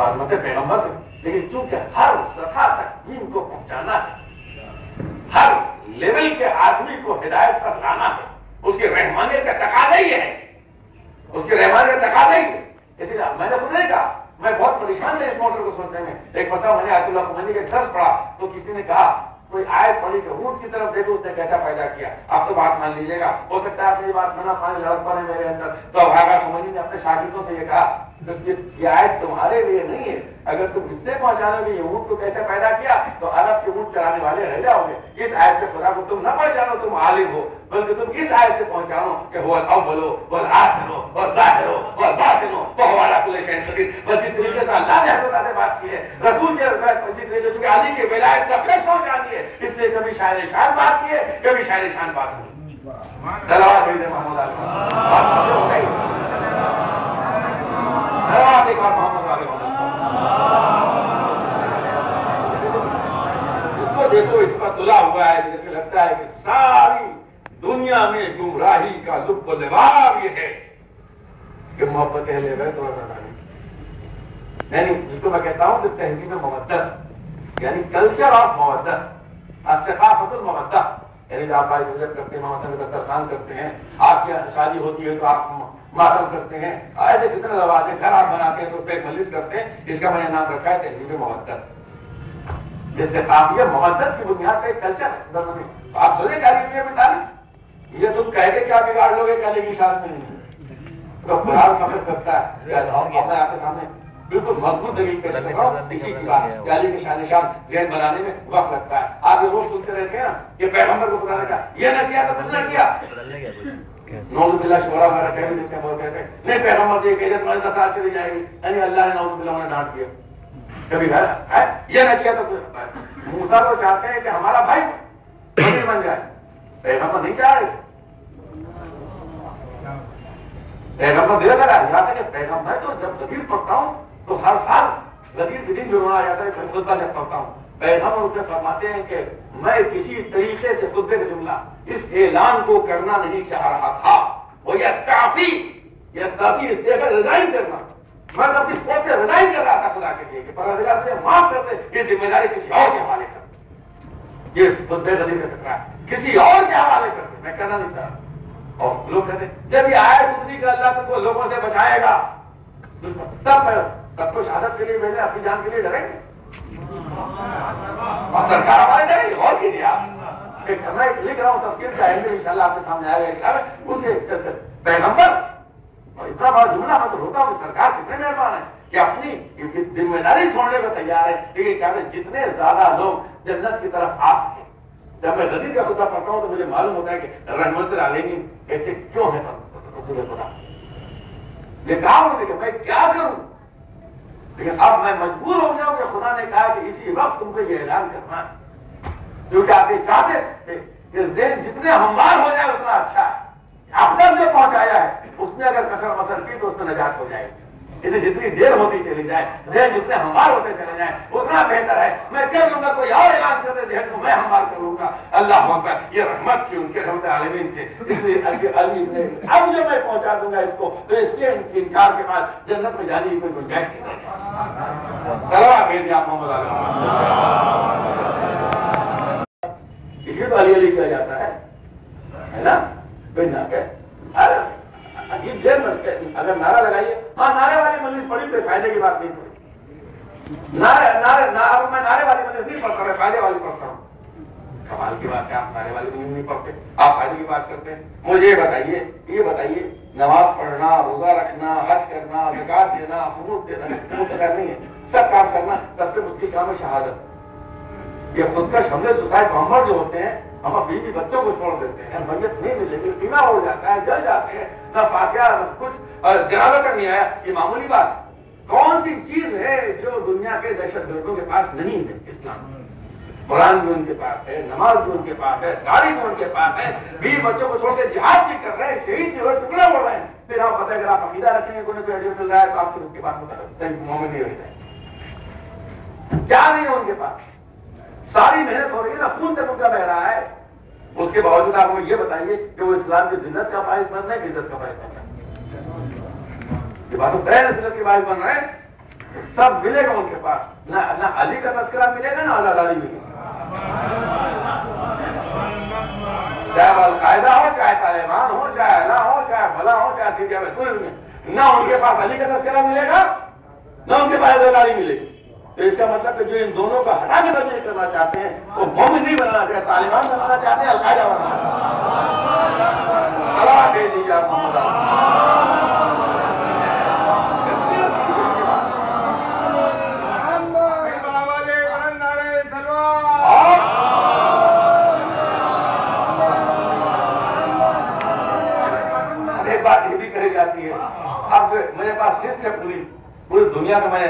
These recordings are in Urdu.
عظمت پیغمبر سے، لیکن چونکہ ہر سطح تک دین کو پہنچانا ہے، ہر لیول کے آدمی کو ہدایت پر لانا ہے، اس کی رحمانیت کا تقاضا ہی ہے، اس کی رحمانیت کا تقاضا ہی ہے۔ اسی لیے میں نے خود نہیں کہا، میں بہت پریشان تھا اس موٹر کو سوچنے میں۔ ایک پتہ میں نے آیت اللہ خمینی کا درس پڑھا تو کسی نے کہا کوئی آیت پڑھی کہ اونٹ کی طرف دیکھو اس نے کیسا پیدا کیا۔ آپ تو بات مان لیجیے گا، ہو سکتا ہے آپ نے یہ بات منع پانی لڑک پڑے میرے اندر، تو اب آغا خمینی نے اپنے شاگردوں سے یہ کہا یہ آیت تمہارے لیے نہیں ہے، اگر تم اس سے پہنچانو گے یہ اونٹ کو کیسے پیدا کیا تو عرب کے اونٹ چرانے والے رہ جاؤ گے۔ اس آیت سے خدا کو تم نہ پہچانو تم عالم ہو، بلکہ تم اس آیت سے پہنچانو کہ هو الاول والآخر والظاہر والباطن وهو على كل شيء قدیر۔ بس جس طریقے سے اللہ نے حضرت سے بات کی ہے، رسول کے اسی طریقے سے علی کی ولایت سب تک پہنچانی ہے، اس لیے کبھی شاعر شان بات کی ہے، کبھی شاعر شان بات نہیں۔ صلوات بھیجے محمد علیہ ایک بار محمد علیہ اس کو دیکھو، اس پر تلا ہوا ہے جیسے لگتا ہے کہ ساری دنیا میں گمراہی کا لب و لباب یہ ہے کہ محبت اہل بیت اور یعنی جس کو میں کہتا ہوں کہ تہذیب مودت، یعنی کلچر آف مودت، ثقافت المودہ، یعنی آپ بھائی سجد کرتے ہیں، محمد دسترخوان کرتے ہیں، آپ کی شادی ہوتی ہے تو آپ ماتم کرتے ہیں، ایسے کتنے رواج ہیں، گھر آپ بناتے ہیں تو اس پہ ایک مجلس کرتے ہیں، اس کا میں نے نام رکھا ہے تہذیب مودت۔ جس سے قافیہ مودت کی بنیاد پہ ایک کلچر ہے۔ آپ سوچیں کیا میں تعلیم یہ تم کہہ کے کیا بگاڑ لو گے کالے کی شان میں نہیں تو قرآن فخر کرتا ہے اپنے آپ کے سامنے بالکل مضبوط دلیل پیش کر رہا ہوں، اسی کی بات علی کے شان شان ذہن بنانے میں وقت لگتا ہے۔ آپ یہ روز سنتے رہتے ہیں نا کہ پیغمبر کو خدا نے کہا یہ نہ کیا تو کچھ نہ کیا، نعوذ باللہ شورا ہمارا کہہ بھی دیتے ہیں بہت سے نہیں پیغمبر سے یہ کہہ دے تمہاری نسل چلی جائے گی، یعنی اللہ نے نعوذ باللہ انہیں ڈانٹ دیا، کبھی یہ نہ کیا تو موسیٰ کو چاہتے ہیں کہ ہمارا بھائی وزیر بن جائے، پیغمبر نہیں چاہ رہے، پیغمبر دے لگا یاد ہے کہ پیغمبر تو جب غدیر پڑھتا ہوں تو ہر سال غدیر کے دن جو رونا جاتا ہے خطبہ جب پڑھتا ہوں پیغمبر اسے فرماتے ہیں کہ میں کسی طریقے سے خطبے کا جملہ اس اعلان کو کرنا نہیں چاہ رہا تھا، وہ یستعفی استعفا ریزائن کرنا، میں اپنی پوسٹ سے ریزائن کر رہا تھا خدا کے لیے کہ پروردگار مجھے معاف کر دے، یہ ذمہ داری کسی اور کے حوالے کر، یہ خطبے غدیر کا خطرہ ہے، کسی اور کے حوالے کر دے، میں کرنا نہیں چاہ رہا۔ اور لوگ کہتے ہیں جب یہ آئے اتنی کہ اللہ تم کو لوگوں سے بچائے گا تب سب کو شہادت کے لیے بھیجے، اپنی جان کے لیے ڈریں گے اور سرکار ہمارے ڈرے گی، اور کیجیے آپ میں لکھ رہا ہوں تفسیر کا علم انشاءاللہ آپ کے سامنے آئے گا اسلام میں، اس کے پیغمبر اور اتنا بڑا جملہ میں تو روتا ہوں کہ سرکار کتنے مہربان ہیں کہ اپنی ذمہ داری چھوڑنے کو تیار ہے، لیکن چاہتے جتنے زیادہ لوگ جنت کی طرف آ سکے۔ جب میں غدیر کا خطبہ پڑھتا ہوں تو مجھے معلوم ہوتا ہے کہ رحمت العالمین ایسے کیوں ہے رسول خدا، یہ کہا انہوں نے کہ میں کیا کروں، لیکن اب میں مجبور ہو جاؤں کہ خدا نے کہا کہ اسی وقت تم کو یہ اعلان کرنا ہے، کیونکہ آپ یہ چاہتے تھے کہ ذہن جتنے ہموار ہو جائے اتنا اچھا ہے، اب تک جو پہنچایا ہے اس نے اگر کسر مسر کی تو اس میں نجات ہو جائے گی، اسے جتنی دیر ہوتی چلی جائے ذہن جتنے ہموار ہوتے چلے جائیں اتنا بہتر ہے۔ میں کہہ لوں گا کوئی اور اعلان کر دے ذہن کو میں ہموار کروں گا، اللہ اکبر، یہ رحمت کی ان کے رحمت عالمین تھے، اس لیے علی نے اب جب میں پہنچا دوں گا اس کو تو اس کے انکار کے بعد جنت میں جانے کی کوئی گنجائش نہیں ہے۔ صلوات بھیجیے آپ محمد علیہ، اسی تو علی کیا جاتا ہے نا، کوئی نہ کہ عجیب جیل میں اگر نعرہ لگائیے، ہاں نعرے والی مجلس پڑھی تو فائدے کی بات نہیں پڑھی، میں نعرے والی مجلس نہیں پڑھتا، میں فائدے والی پڑھتا ہوں۔ کمال کی بات ہے آپ نعرے والی مجلس نہیں پڑھتے، آپ فائدے کی بات کرتے ہیں۔ مجھے یہ بتائیے نماز پڑھنا، روزہ رکھنا، حج کرنا، زکات دینا، خمود دینا نہیں ہے، سب کام کرنا سب سے مشکل کام ہے شہادت۔ یہ خودکش حملے سوسائڈ بمبر جو ہوتے ہیں ہم بیوی بچوں کو چھوڑ دیتے ہیں، میت نہیں ملے گی، بیمہ ہو جاتا ہے، جل جاتے ہیں، نہ فاتحہ نہ کچھ، جنازہ تک نہیں آیا، یہ معمولی بات ہے۔ کون سی چیز ہے جو دنیا کے دہشت گردوں کے پاس نہیں ہے؟ اسلام، قرآن بھی ان کے پاس ہے، نماز بھی ان کے پاس ہے، گاڑی بھی ان کے پاس ہے، بیوی بچوں کو چھوڑ کے جہاد بھی کر رہے ہیں، شہید بھی ہوئے، ٹکڑے ہو رہے ہیں، پھر آپ پتہ اگر آپ عقیدہ رکھیں گے کوئی نہ کوئی اجر مل رہا ہے تو آپ پھر اس کے بعد صحیح مومن نہیں رہ جائیں، کیا نہیں ہے ان کے پاس؟ ساری محنت ہو رہی ہے نا، خون تک ان کا بہ رہا ہے، اس کے باوجود آپ کو یہ بتائیے کہ وہ اسلام کی ذلت کا باعث بن رہے ہیں کہ عزت کا باعث بن رہے ہیں؟ یہ بات تو غیر ذلت کے باعث بن رہے ہیں، سب ملے گا ان کے پاس، نہ علی کا تذکرہ ملے گا نہ اللہ علی ملے گا، چاہے وہ القاعدہ ہو، چاہے طالبان ہو، چاہے اللہ ہو، چاہے بھلا ہو، چاہے سیریا میں کوئی بھی، نہ ان کے پاس علی کا تذکرہ ملے گا نہ ان کے پاس اللہ علی ملے گی۔ تو اس کا مطلب کہ جو ان دونوں کا ہٹا کے تبلیغ کرنا چاہتے ہیں وہ مومن نہیں بنانا چاہتے، طالبان بنانا چاہتے ہیں، القاعدہ بنانا چاہتے ہیں۔ دے دیجیے آپ محمد بات یہ بھی کہی جاتی ہے، اب میرے پاس لسٹ ہے پوری دنیا میں،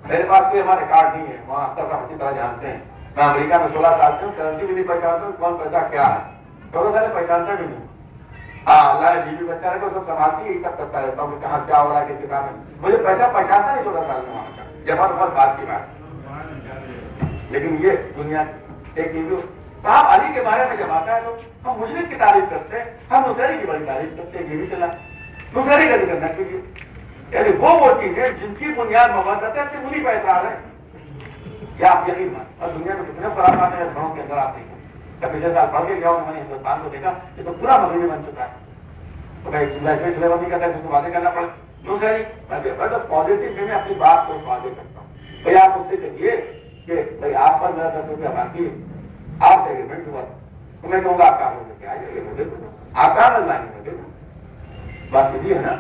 میرے پاس کوئی ہمارے کارڈ نہیں ہے، وہاں اختر صاحب اچھی طرح جانتے ہیں، میں امریکہ میں 16 سال سے ہوں، کرنسی بھی نہیں پہچانتا ہوں، کون پیسہ کیا ہے، 14 سال پہچانتا بھی نہیں۔ ہاں اللہ نے بیوی بچہ رکھا سب سنبھالتی ہے، یہ سب کرتا رہتا ہوں کہ کہاں کیا ہو رہا ہے، کس کتاب میں، مجھے پیسہ پہچانتا نہیں 14 سال میں وہاں کا، یہ بہت بات کی بات۔ لیکن یہ دنیا ایک یہ آپ علی کے بارے میں جب آتا ہے تو ہم مشرک کی تعریف کرتے ہیں، ہم نصیری کی بڑی تعریف کرتے ہیں، یہ بھی چلا نصیری کا بھی کرنا چاہیے، یعنی وہ چیزیں جن کی بنیاد مودت ہے انہیں پہ اعتراض ہے، کیا آپ یقین مان، اور دنیا میں کتنے خراب آتے ہیں گھروں کے اندر آپ دیکھیں، پچھلے سال پڑھ کے گیا ہوں میں نے ہندوستان کو دیکھا، یہ تو پورا مغربی بن چکا ہے، تو میں لیول نہیں کرتا ہے، اس کو واضح کرنا پڑے، دوسری میں تو پازیٹیو میں اپنی بات کو واضح کرتا ہوں، بھائی آپ اس سے کہیے کہ بھائی آپ پر میرا 10 روپیہ باقی ہے، آپ سے ایگریمنٹ ہوا تو میں کہوں گا آپ کام لے کے آئیے، مجھے آپ کام لائیں گے، بات سیدھی ہے نا،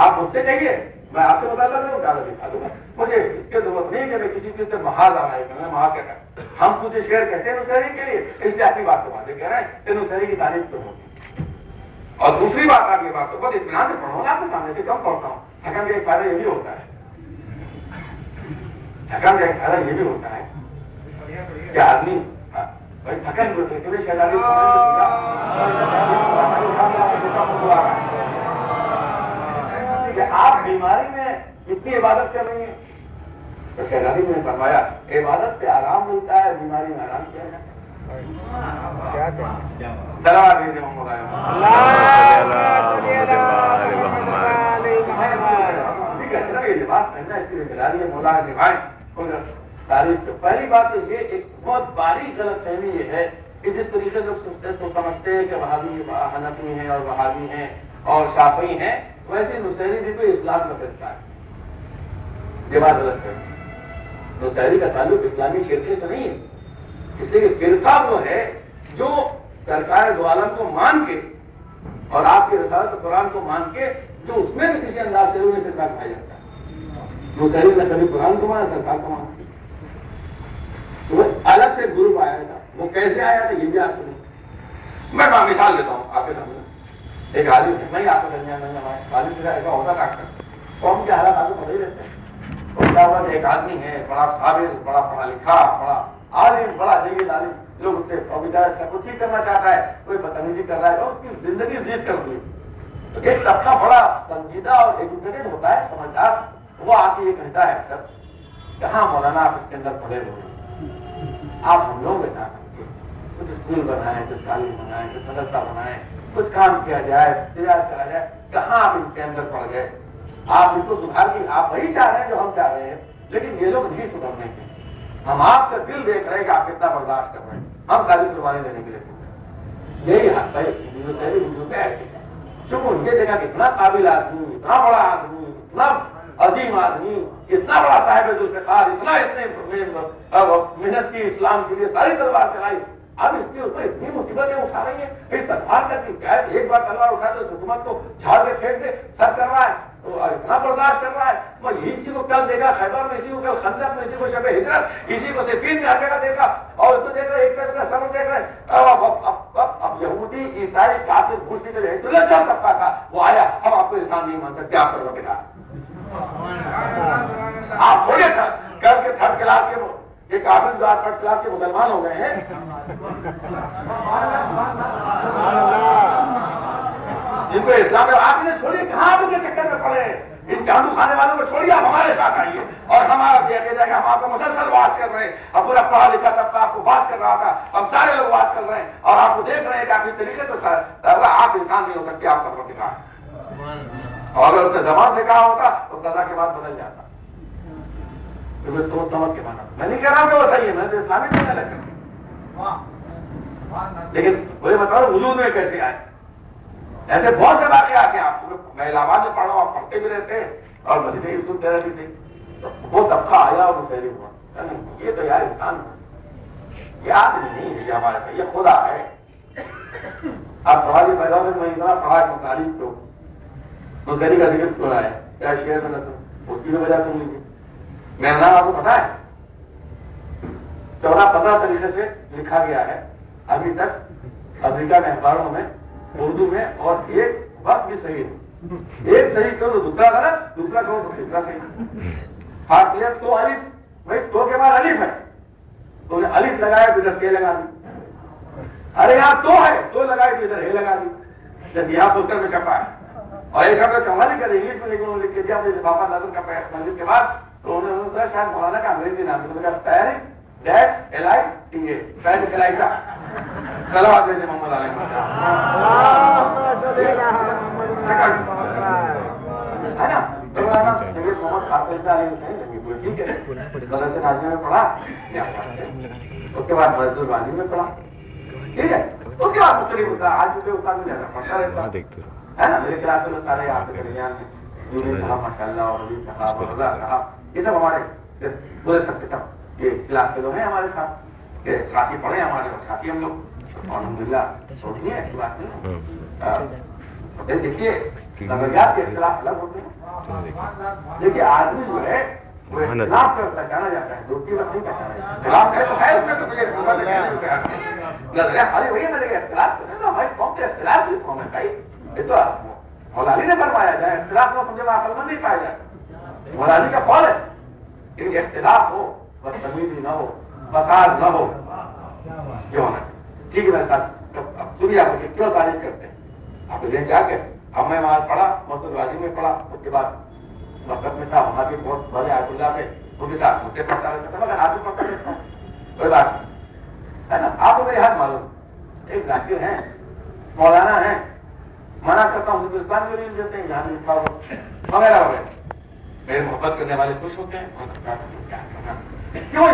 آپ مجھ سے کہیے میں آپ سے بتاتا ہوں کاغذ دکھا دوں گا، مجھے اس کی ضرورت نہیں کہ میں کسی چیز سے محاذ آ رہا ہے، میں محاذ کر ہم تجھے شیئر کہتے ہیں نصیری کے لیے، اس لیے اپنی بات کو واضح کہہ رہے ہیں کہ نصیری کی تعریف تو ہوگی۔ اور دوسری بات آپ یہ بات تو بہت اطمینان سے پڑھو گا، آپ کے سامنے سے کم پڑھتا ہوں، حکم کا ایک فائدہ یہ بھی ہوتا ہے، حکم کا ایک فائدہ یہ بھی ہوتا ہے کہ آدمی بھائی تھکن ہوتے شہزادی کہ آپ بیماری میں اتنی عبادت کر رہی ہیں، تو شہزادی نے فرمایا عبادت سے آرام ملتا ہے، بیماری میں آرام کیا جاتا ہے۔ سلام علیکم ٹھیک ہے، یہ لباس پہننا اس کی ذمہ داری ہے، مولا نبھائیں تعریف۔ تو پہلی بات تو یہ ایک بہت باریک غلط فہمی یہ ہے کہ جس طریقے سے لوگ سمجھتے ہیں کہ وہابی حنفی ہیں اور وہابی ہیں اور شافعی ہیں، ویسے نصیری بھی کوئی اسلام کا فرقہ ہے، یہ بات غلط ہے۔ نصیری کا تعلق اسلامی فرقے سے نہیں ہے، اس لیے کہ فرقہ وہ ہے جو سرکار دو عالم کو مان کے اور آپ کی رسالت قرآن کو مان کے جو اس میں سے کسی انداز سے انہیں فرقہ کہا جاتا ہے۔ نصیری نے کبھی قرآن کو مانا، سرکار کو مانا، تو الگ سے گروپ آیا تھا، وہ کیسے آیا تھا یہ بھی آپ سنیں۔ میں مثال دیتا ہوں آپ کے سامنے، ایک عالم ہے، میں آپ کے درمیان نہیں ہمارے عالم کے ساتھ ایسا ہوتا تھا اکثر، قوم کے حالات آپ کو پتہ ہی رہتے ہیں، اور کیا ہوا کہ ایک آدمی ہے بڑا صابر، بڑا پڑھا لکھا، بڑا عالم، بڑا جید عالم، لوگ اس سے اور بیچارہ کچھ ہی کرنا چاہتا ہے، کوئی بدتمیزی کر رہا ہے اور اس کی زندگی زیب کر دی، تو ایک طبقہ بڑا سنجیدہ اور ایجوکیٹڈ ہوتا ہے، سمجھدار، وہ آ کے یہ کہتا ہے اکثر کہ ہاں مولانا آپ اس کے اندر پڑے ہوئے آپ ہم لوگوں کے ساتھ کچھ اسکول بنائیں، کچھ کالج بنائیں، کچھ مدرسہ بنائیں، کچھ کام کیا جائے، تجارت کرا جائے، کہاں آپ ان کے اندر پڑ گئے، آپ ان کو سدھار کی آپ وہی چاہ رہے ہیں جو ہم چاہ رہے ہیں، لیکن یہ لوگ نہیں سدھرنے کے، ہم آپ کا دل دیکھ رہے ہیں کہ آپ کتنا برداشت کر رہے ہیں، ہم ساری قربانی دینے کے لیے یہی حق ہے وجود ہے ایسے، چونکہ یہ دیکھا کہ اتنا قابل آدمی، اتنا بڑا آدمی، اتنا عظیم آدمی، اتنا بڑا صاحب ذوالفقار، اتنا اس نے محنت کی اسلام کے لیے ساری تلوار چلائی، اب اس کے اوپر اتنی مصیبتیں اٹھا رہی ہیں، پھر تلوار کر کے ایک بار تلوار اٹھا تو حکومت کو جھاڑ کے پھینک دے، سب کر رہا ہے تو اتنا برداشت کر رہا ہے، وہ اسی کو کل دیکھا خیبر میں، اسی کو کل خندق میں، اسی کو شب ہجرت، اسی کو صفین میں ہر جگہ دیکھا، اور اس کو دیکھ رہے ایک کا سبب دیکھ رہے، اب یہودی عیسائی کافر گھوس کے جو انٹلیکچوئل طبقہ تھا وہ آیا، ہم آپ کو انسان نہیں مان سکتے، آپ کرو کے کہا آپ تھوڑے کر کے تھرڈ کلاس کے ایک کافر جو آج فرسٹ کلاس کے مسلمان ہو گئے ہیں، جن کو اسلام میں آپ نے چھوڑیے، کہاں آپ کے چکر میں پڑے ہیں، ان چاندو کھانے والوں کو چھوڑیے، آپ ہمارے ساتھ آئیے، اور ہمارا دیکھا جائے کہ ہم آپ کو مسلسل واش کر رہے ہیں، اب پورا پڑھا لکھا طبقہ آپ کو واش کر رہا تھا، اب سارے لوگ واش کر رہے ہیں، اور آپ کو دیکھ رہے ہیں کہ آپ اس طریقے سے آپ انسان نہیں ہو سکتے، آپ کا دکھا ہے، اور اگر اس نے زبان سے کہا ہوتا تو سزا کے بعد بدل جاتا، تمہیں سوچ سمجھ کے مانا. میں نہیں کہہ رہا ہوں کہ وہ صحیح ہے, میں تو اسلامی سے الگ کروں, لیکن مجھے بتاؤ وجود میں کیسے آئے. ایسے بہت سے واقعات ہیں آپ کو, میں الہ آباد میں پڑھا ہوں, آپ پڑھتے بھی رہتے ہیں, اور مجھے سے یوسف تیرا بھی تھے, وہ طبقہ آیا اور مسحری ہوا. یہ تو یار انسان ہے, یہ آدمی نہیں ہے, یہ ہمارے سے یہ خدا ہے. آپ سوال یہ پیدا ہوتے میں اتنا پڑھا کہ تعریف کو مسحری کا ذکر کیوں آیا, کیا شعر میں نسل اس کی وجہ سن لیجیے. میرا نام آپ کو پتا ہے 14-15 طریقے سے لکھا گیا ہے ابھی تک امریکہ کے اخباروں میں اردو میں, اور ایک وقت بھی صحیح ہے. ایک صحیح کرو تو دوسرا غلط, دوسرا کرو تو تیسرا صحیح. ہاں کلیئر. تو الف, بھائی تو کے بعد الف ہے, تو نے الف لگایا تو ادھر کے لگا دی. ارے یہاں تو ہے, تو لگائے تو ادھر ہے لگا دی, جیسے یہاں پوسٹر میں چھپا ہے. اور ایسا تو کمال کر انگلش میں لیکن لکھ کے دیا مجھے بابا ناظر کا مجلس کے بعد, تو انہوں نے شاید مولانا کا انگریزی نام دیا, تیاری dash L I T A, پہلے کلائٹا. صلوات دے محمد علیہ ہے نا. سید محمد خاتم علیہ حسین ٹھیک ہے, مدرسے نازیہ میں پڑھا, اس کے بعد مسجد البانی میں پڑھا, ٹھیک ہے. اس کے بعد مختلف استاد, آج بھی استاد میں جاتا پڑھتا رہتا ہے نا. میرے کلاس میں سارے آپ کے درمیان میں یونس صاحب ماشاء اللہ, اور علی صاحب اور رضا صاحب, یہ سب ہمارے پورے سب کے سب یہ کلاس کے لوگ ہیں ہمارے ساتھ, کہ ساتھی پڑھے ہمارے, اور ساتھی ہم لوگ الحمدللہ چھوڑی ہے, ایسی بات نہیں. دیکھیے نظریات کے اختلاف الگ ہوتے ہیں. دیکھیے آدمی جو ہے وہ اختلاف کر پہچانا جاتا ہے, دوسری وقت نہیں پہچانا جاتا. اختلاف ہے تو ہے, اس میں تو مجھے نظریہ خالی وہی ہے. اختلاف کریں تو ہماری قوم کے اختلاف کی قوم ہے بھائی. یہ تو مولالی نے فرمایا جائے اختلاف کو سمجھے عقل مند نہیں پایا جائے, مولالی کا قول ہے. لیکن اختلاف ہو, بدتمیزی نہ ہو, فساد نہ ہو, یہ ہونا چاہیے. ٹھیک ہے میرے ساتھ. اب سنیے آپ کیوں تعریف کرتے ہیں, آپ نے کیا کہ اب میں وہاں پڑھا, مسجد واجی میں پڑھا, اس کے بعد مسجد میں تھا, وہاں بھی بہت بڑے آیت اللہ تھے, ان کے ساتھ مجھ سے پڑھتا رہتا تھا, مگر آج بھی پڑھتا رہتا ہوں, کوئی بات ہے نا. آپ کو میری حد معلوم, ایک ذاکر ہیں, مولانا ہیں, منع کرتا ہوں ہندوستان میں نہیں دیتے ہیں, یہاں بھی لکھا ہوا وغیرہ وغیرہ. میرے محبت کرنے والے خوش ہوتے ہیں, کیا کرنا, کیوں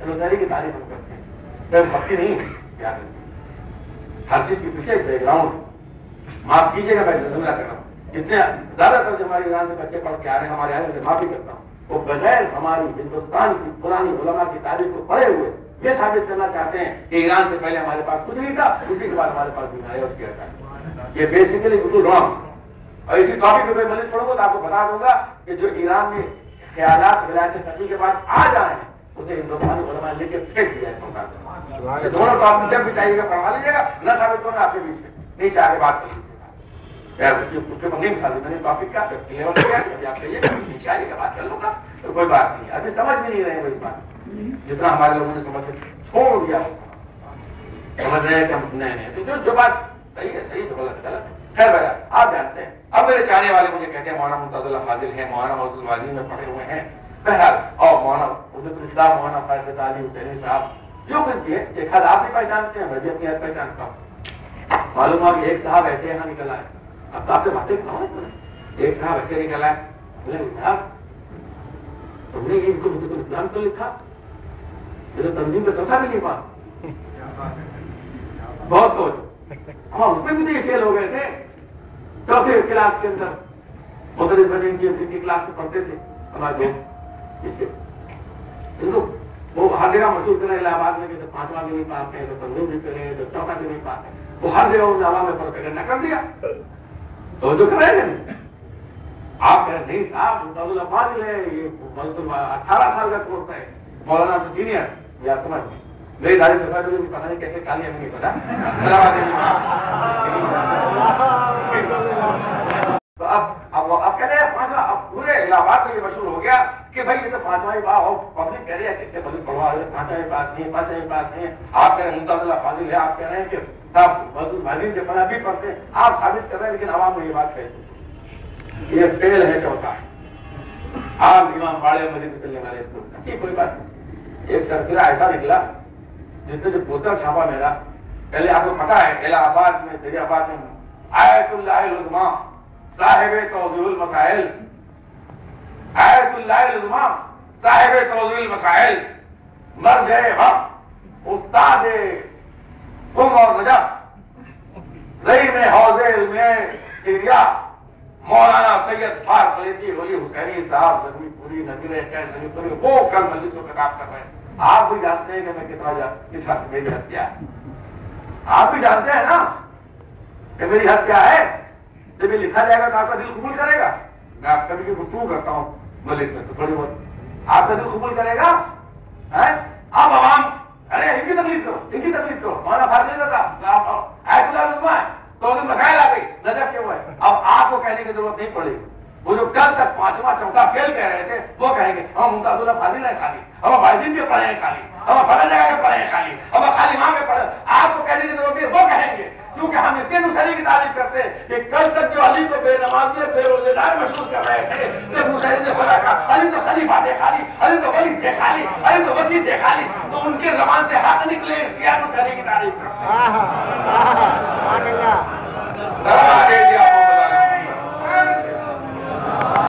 روزاری کی تعریف ہم کرتے ہیں, پھر بھکتی نہیں یاد رکھتے. ہر چیز کے پیچھے ایک بیک گراؤنڈ. معاف کیجیے گا, میں جملہ کر رہا ہوں, جتنے زیادہ تر جو ہمارے ایران سے بچے پڑھ کے آ رہے ہیں ہمارے آنے سے معافی کرتا ہوں, وہ بغیر ہماری ہندوستان کی پرانی علماء کی تاریخ کو پڑھے ہوئے یہ ثابت کرنا چاہتے ہیں کہ ایران سے پہلے ہمارے پاس کچھ نہیں تھا, اسی کے بعد ہمارے پاس بیماری اور کیا تھا. یہ بیسیکلی بالکل رانگ. اور اسی ٹاپک پہ مزید پڑھوں گا تو آپ کو بتا دوں گا کہ جو ایران میں خیالات ولایت فقیہ کے بعد آ جائے ہیں اسے ہندوستانی علماء لے کے پھینک دیا ہے. دونوں ٹاپک جب بھی چاہیے گا پڑھوا لیجیے گا, نہ ثابت ہونا آپ کے بیچ میں نیچے آ کے بات کر لیجیے گا. نہیں مثال میں نے ٹاپک کیا لیول کیا, کبھی آپ کہیے گا نیچے آئیے گا, بات کر لوں گا, تو کوئی بات نہیں. ابھی سمجھ بھی نہیں رہے وہ اس بات, جتنا ہمارے لوگوں نے سمجھ چھوڑ دیا سمجھ رہے ہیں کہ ہم نہیں. جو بات صحیح ہے صحیح, جو غلط غلط. خیر بھائی آپ جانتے ہیں, اب میرے چاہنے والے مجھے کہتے ہیں مولانا ممتاز اللہ فاضل ہیں, مولانا مسجد البانی میں پڑھے ہوئے ہیں. بہرحال اور مولانا حجت الاسلام مولانا فیض علی حسینی صاحب جو کچھ بھی ہے, ایک حد آپ بھی پہچانتے ہیں, میں بھی اپنی حد پہچانتا ہوں. معلوم ہوا کہ ایک صاحب ایسے یہاں نکلا ہے. اب تو آپ سے باتیں کرنا, ایک صاحب ایسے نکلا ہے, بولے تم نے ان کو حجت الاسلام تو لکھا, یہ تو تنظیم کا چوتھا بھی نہیں پاس, بہت بہت. ہاں اس میں بھی تو یہ فیل ہو گئے تھے چوتھے کلاس کے اندر, مدرس بنے کی کلاس میں پڑھتے تھے ہمارے دوست. اس سے وہ ہر جگہ مشہور کریں الہ آباد میں کہ تو 5واں بھی نہیں پاس ہے, تو 15 بھی کریں, تو 4تھا بھی نہیں پاس ہے. وہ ہر جگہ ان عوام میں پروپیگنڈا کر دیا, تو جو کریں گے آپ کہہ نہیں صاحب ممتاز اللہ فاضل ہے, یہ 18 سال کا کورس ہے, مولانا سینئر, یا سمجھ میری داڑھی سفید بھی پتا نہیں کیسے کالی ہمیں نہیں پتا. تو اب کہتے ہیں 5واں, اب پورے الہ آباد میں یہ مشہور ہو گیا کہ بھائی یہ تو 5واں پاس ہو, پبلک کہہ رہی ہے کس سے بلند پڑھوا رہے, 5واں پاس نہیں, 5واں پاس نہیں. آپ کہہ رہے ہیں ممتاز اللہ فاضل ہے, آپ کہہ رہے ہیں کہ صاحب مسجد البانی سے پڑھا بھی پڑھتے ہیں, آپ ثابت کر رہے ہیں, لیکن عوام میں یہ بات کہتے ہیں یہ فیل ہے چوتھا. عام امام باڑے مسجد میں چلنے والے اس کو اچھی کوئی بات نہیں. ایک سرکرہ ایسا نکلا جس نے جو پوسٹر چھاپا میرا, پہلے آپ کو پتا ہے الہ آباد میں دریا آباد میں آیت اللہ العظمی صاحب توضیح المسائل, آیت اللہ العظمی صاحب توضیح المسائل، مرد حق، استاد قم اور نجف، زعیم حوض علم سیریا مولانا سید فاروق خلیقی ولی حسینی صاحب زمین پوری نظیر کیسے پوری وہ کل مجلس کو خطاب کر رہے ہیں. آپ بھی جانتے ہیں کہ میں کتنا کس حد میری حد کیا ہے. آپ بھی جانتے ہیں نا کہ میری حد کیا ہے. جب یہ لکھا جائے گا تو آپ کا دل قبول کرے گا. میں آپ کبھی کی گفتگو کرتا ہوں مجلس میں تو تھوڑی بہت آپ کا دل قبول کرے گا. اب عوام ارے ان کی تکلیف کرو، ان کی تکلیف کرو. مولانا فاضل تھا آیت اللہ عظمہ ہے تو مسائل آ گئی نظر کیوں ہے. اب آپ کو کہنے کی ضرورت نہیں پڑے. وہ جو کل تک پانچواں چوتھا فیل کہہ رہے تھے وہ کہیں گے ہم ممتاز اللہ فاضل ہیں خالی، ہم بائزین پہ پڑھے ہیں خالی، ہم فلاں جگہ پہ پڑھے ہیں خالی، ہم خالی وہاں پہ پڑھے. آپ کو کہنے کی ضرورت نہیں، وہ کہیں گے کیونکہ ہم اس کے نصیری کی تعریف کرتے ہیں کہ کل تک جو علی کو بے نمازی بے روزے دار مشہور کر رہے تھے کہ نصیری نے خدا کا علی تو خلیفہ تھے خالی، علی تو ولی تھے خالی، علی تو وسیع تھے خالی، تو ان کے زبان سے حق نکلے اس کی نصیری کی تعریف کرتے ہیں.